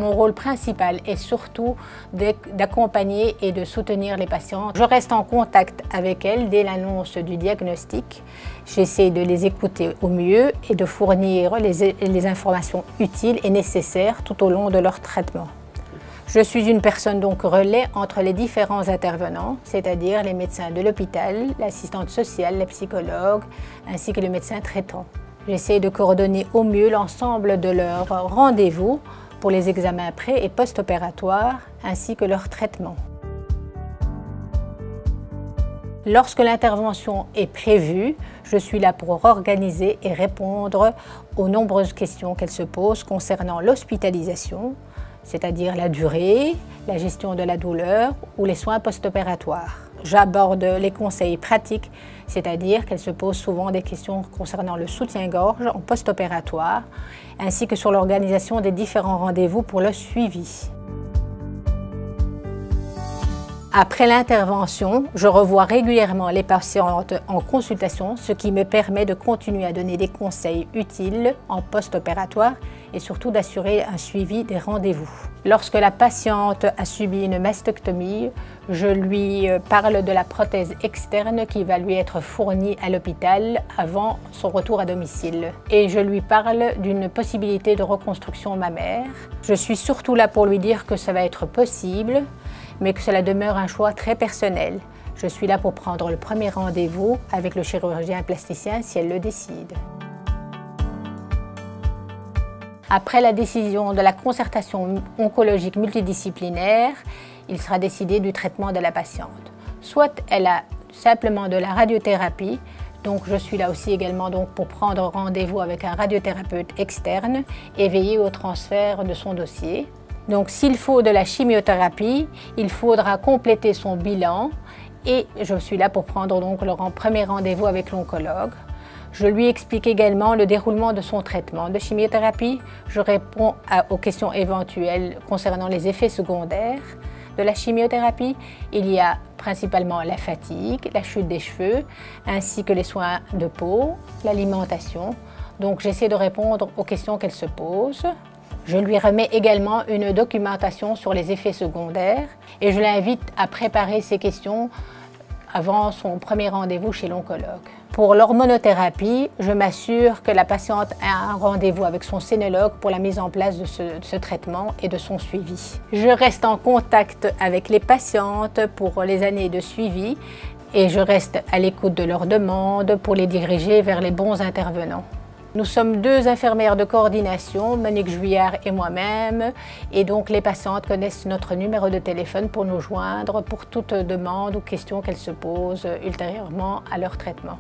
Mon rôle principal est surtout d'accompagner et de soutenir les patientes. Je reste en contact avec elles dès l'annonce du diagnostic. J'essaie de les écouter au mieux et de fournir les informations utiles et nécessaires tout au long de leur traitement. Je suis une personne donc relais entre les différents intervenants, c'est-à-dire les médecins de l'hôpital, l'assistante sociale, les psychologues, ainsi que le médecin traitant. J'essaie de coordonner au mieux l'ensemble de leurs rendez-vous pour les examens pré- et post-opératoires, ainsi que leur traitement. Lorsque l'intervention est prévue, je suis là pour organiser et répondre aux nombreuses questions qu'elles se posent concernant l'hospitalisation, c'est-à-dire la durée, la gestion de la douleur ou les soins post-opératoires. J'aborde les conseils pratiques, c'est-à-dire qu'elles se posent souvent des questions concernant le soutien-gorge en post-opératoire, ainsi que sur l'organisation des différents rendez-vous pour le suivi. Après l'intervention, je revois régulièrement les patientes en consultation, ce qui me permet de continuer à donner des conseils utiles en post-opératoire et surtout d'assurer un suivi des rendez-vous. Lorsque la patiente a subi une mastectomie, je lui parle de la prothèse externe qui va lui être fournie à l'hôpital avant son retour à domicile. Et je lui parle d'une possibilité de reconstruction mammaire. Je suis surtout là pour lui dire que ça va être possible, mais que cela demeure un choix très personnel. Je suis là pour prendre le premier rendez-vous avec le chirurgien plasticien si elle le décide. Après la décision de la concertation oncologique multidisciplinaire, il sera décidé du traitement de la patiente. Soit elle a simplement de la radiothérapie, donc je suis là aussi également donc pour prendre rendez-vous avec un radiothérapeute externe et veiller au transfert de son dossier. Donc s'il faut de la chimiothérapie, il faudra compléter son bilan et je suis là pour prendre donc le premier rendez-vous avec l'oncologue. Je lui explique également le déroulement de son traitement de chimiothérapie. Je réponds aux questions éventuelles concernant les effets secondaires de la chimiothérapie. Il y a principalement la fatigue, la chute des cheveux, ainsi que les soins de peau, l'alimentation. Donc j'essaie de répondre aux questions qu'elle se pose. Je lui remets également une documentation sur les effets secondaires et je l'invite à préparer ses questions avant son premier rendez-vous chez l'oncologue. Pour l'hormonothérapie, je m'assure que la patiente a un rendez-vous avec son sénologue pour la mise en place de ce traitement et de son suivi. Je reste en contact avec les patientes pour les années de suivi et je reste à l'écoute de leurs demandes pour les diriger vers les bons intervenants. Nous sommes deux infirmières de coordination, Monique Juillard et moi-même, et donc les patientes connaissent notre numéro de téléphone pour nous joindre pour toute demande ou question qu'elles se posent ultérieurement à leur traitement.